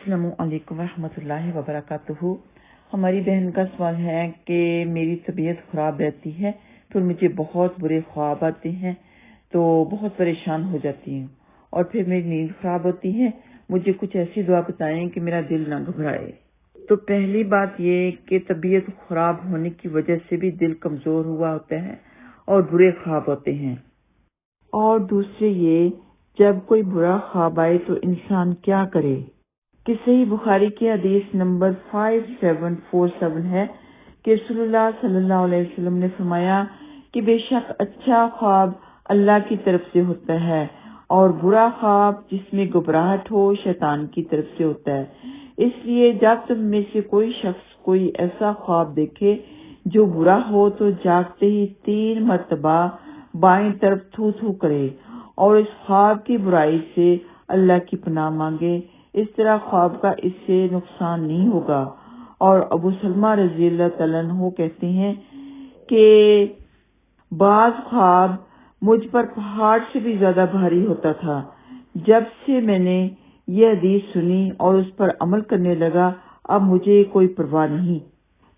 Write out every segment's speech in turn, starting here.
السلام علیکم ورحمۃ اللہ وبرکاتہ۔ ہماری بہن کا سوال ہے کہ میری طبیعت خراب رہتی ہے، پھر مجھے بہت برے خواب آتے ہیں تو بہت پریشان ہو جاتی ہوں، اور پھر میری نیند خراب ہوتی ہے۔ مجھے کچھ ایسی دعا بتائیں کہ میرا دل نہ گھبرائے۔ تو پہلی بات یہ کہ طبیعت خراب ہونے کی وجہ سے بھی دل کمزور ہوا ہوتا ہے اور برے خواب ہوتے ہیں، اور دوسرے یہ جب کوئی برا خواب آئے تو انسان کیا کرے کہ صحیح بخاری کی حدیث نمبر 5747 ہے کہ رسول اللہ صلی اللہ علیہ وسلم نے فرمایا کہ بے شک اچھا خواب اللہ کی طرف سے ہوتا ہے اور برا خواب جس میں گھبراہٹ ہو شیطان کی طرف سے ہوتا ہے۔ اس لیے جب تم میں سے کوئی شخص کوئی ایسا خواب دیکھے جو برا ہو تو جاگتے ہی 3 مرتبہ بائیں طرف تھو تھو کرے اور اس خواب کی برائی سے اللہ کی پناہ مانگے، اس طرح خواب کا اس سے نقصان نہیں ہوگا۔ اور ابو سلمہ رضی اللہ تعالیٰ عنہ کہتے ہیں کہ بعض خواب مجھ پر پہاڑ سے بھی زیادہ بھاری ہوتا تھا۔ جب سے میں نے یہ حدیث سنی اور اس پر عمل کرنے لگا، اب مجھے کوئی پرواہ نہیں۔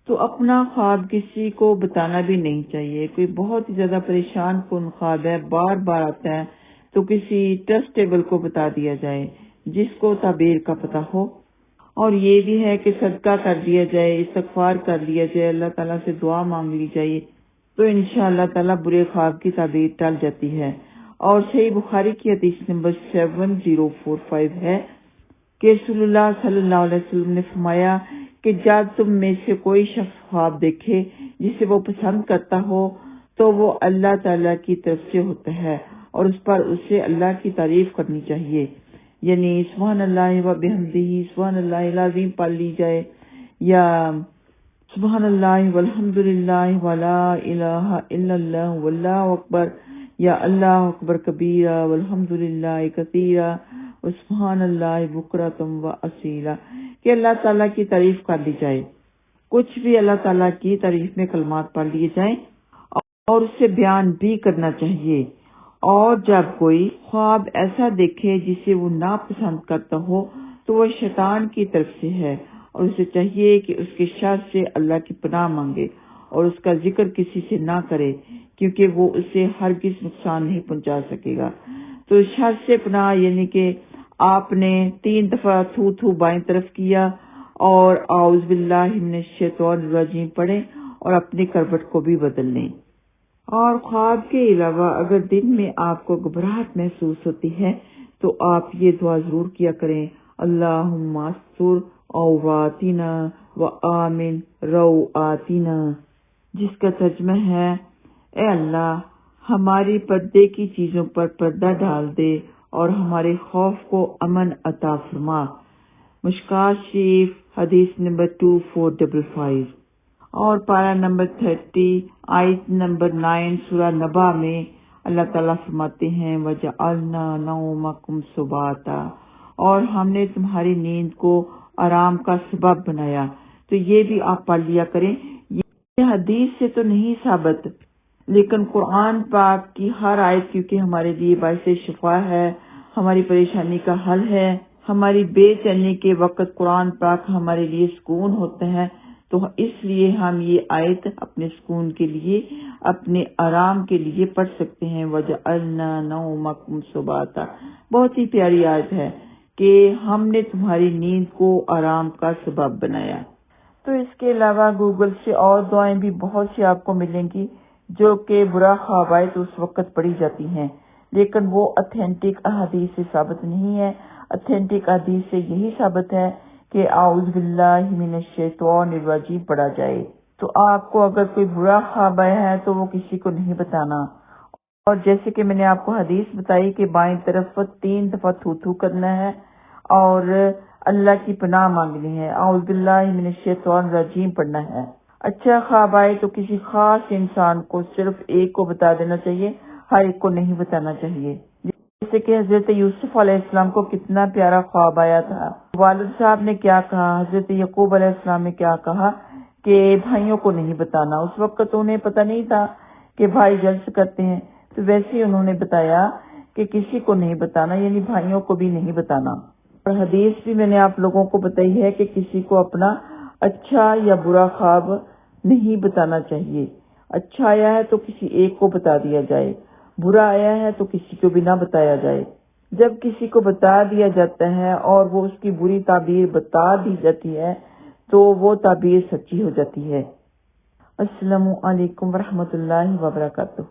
تو اپنا خواب کسی کو بتانا بھی نہیں چاہیے۔ کوئی بہت ہی زیادہ پریشان کن خواب ہے، بار بار آتا ہے، تو کسی ٹرسٹیبل کو بتا دیا جائے جس کو تعبیر کا پتہ ہو۔ اور یہ بھی ہے کہ صدقہ کر دیا جائے، استغفار کر لیا جائے، اللہ تعالیٰ سے دعا مانگ لی جائے، تو انشاءاللہ تعالیٰ برے خواب کی تعبیر ٹل جاتی ہے۔ اور صحیح بخاری کی حدیث نمبر 7045 ہے کہ رسول اللہ صلی اللہ علیہ وسلم نے فرمایا کہ جب تم میں سے کوئی شخص خواب دیکھے جسے وہ پسند کرتا ہو تو وہ اللہ تعالیٰ کی طرف سے ہوتا ہے اور اس پر اسے اللہ کی تعریف کرنی چاہیے، یعنی سبحان اللہ و بحمدہ سبحان اللہ العظیم پڑھ لی جائے، یا سبحان اللہ والحمد للہ ولا الہ الا اللہ واللہ اکبر، یا اللہ اکبر کبیرہ والحمد للہ کثیرہ وسبحان اللہ بکرۃ و اصیلا، کہ اللہ تعالیٰ کی تعریف کر لی جائے۔ کچھ بھی اللہ تعالیٰ کی تعریف میں کلمات پڑھ لیے جائیں اور اسے بیان بھی کرنا چاہیے۔ اور جب کوئی خواب ایسا دیکھے جسے وہ ناپسند کرتا ہو تو وہ شیطان کی طرف سے ہے، اور اسے چاہیے کہ اس کے شر سے اللہ کی پناہ مانگے اور اس کا ذکر کسی سے نہ کرے، کیونکہ وہ اسے ہرگز نقصان نہیں پہنچا سکے گا۔ تو شر سے پناہ یعنی کہ آپ نے 3 دفعہ تھو تھو بائیں طرف کیا اور اعوذ باللہ من الشیطان الرجیم پڑھیں اور اپنی کروٹ کو بھی بدل لیں۔ اور خواب کے علاوہ اگر دن میں آپ کو گھبراہٹ محسوس ہوتی ہے تو آپ یہ دعا ضرور کیا کریں، اللہم استر عوراتنا و آمن روعاتنا، جس کا ترجمہ ہے اے اللہ ہماری پردے کی چیزوں پر پردہ ڈال دے اور ہمارے خوف کو امن عطا فرما۔ مشکوٰۃ شریف حدیث نمبر 2455۔ اور پارہ نمبر 30 آیت نمبر 9 سورہ نبا میں اللہ تعالیٰ فرماتے ہیں وَجَعَلْنَا نَوْمَكُمْ سُبَاتًا، اور ہم نے تمہاری نیند کو آرام کا سبب بنایا۔ تو یہ بھی آپ پڑھ لیا کریں۔ یہ حدیث سے تو نہیں ثابت، لیکن قرآن پاک کی ہر آیت کیونکہ ہمارے لیے باعث شفا ہے، ہماری پریشانی کا حل ہے، ہماری بے چینی کے وقت قرآن پاک ہمارے لیے سکون ہوتا ہے، تو اس لیے ہم یہ آیت اپنے سکون کے لیے، اپنے آرام کے لیے پڑھ سکتے ہیں۔ وَجَعَلْنَا نَوْمَكُمْ سُبَاتًا، بہت ہی پیاری آیت ہے کہ ہم نے تمہاری نیند کو آرام کا سبب بنایا۔ تو اس کے علاوہ گوگل سے اور دعائیں بھی بہت سی آپ کو ملیں گی جو کہ برا خواب آئے تو اس وقت پڑھی جاتی ہیں، لیکن وہ اتھینٹک احادیث سے ثابت نہیں ہے۔ اتھینٹک احادیث سے یہی ثابت ہے کہ اعوذ باللہ من الشیطان الرجیم پڑھا جائے۔ تو آپ کو اگر کوئی برا خواب آیا ہے تو وہ کسی کو نہیں بتانا، اور جیسے کہ میں نے آپ کو حدیث بتائی کہ بائیں طرف 3 دفعہ تھو تھو کرنا ہے اور اللہ کی پناہ مانگنی ہے، اعوذ باللہ من الشیطان الرجیم پڑھنا ہے۔ اچھا خواب آئے تو کسی خاص انسان کو صرف ایک کو بتا دینا چاہیے، ہر ایک کو نہیں بتانا چاہیے۔ جیسے کہ حضرت یوسف علیہ السلام کو کتنا پیارا خواب آیا تھا، والد صاحب نے کیا کہا، حضرت یعقوب علیہ السلام نے کیا کہا کہ بھائیوں کو نہیں بتانا۔ اس وقت انہیں پتہ نہیں تھا کہ بھائی جلس کرتے ہیں، تو ویسے ہی انہوں نے بتایا کہ کسی کو نہیں بتانا، یعنی بھائیوں کو بھی نہیں بتانا۔ اور حدیث بھی میں نے آپ لوگوں کو بتائی ہے کہ کسی کو اپنا اچھا یا برا خواب نہیں بتانا چاہیے. اچھا آیا ہے تو کسی ایک کو بتا دیا جائے، برا آیا ہے تو کسی کو بھی نہ بتایا جائے. جب کسی کو بتا دیا جاتا ہے اور وہ اس کی بری تعبیر بتا دی جاتی ہے تو وہ تعبیر سچی ہو جاتی ہے. السلام علیکم ورحمۃ اللہ وبرکاتہ.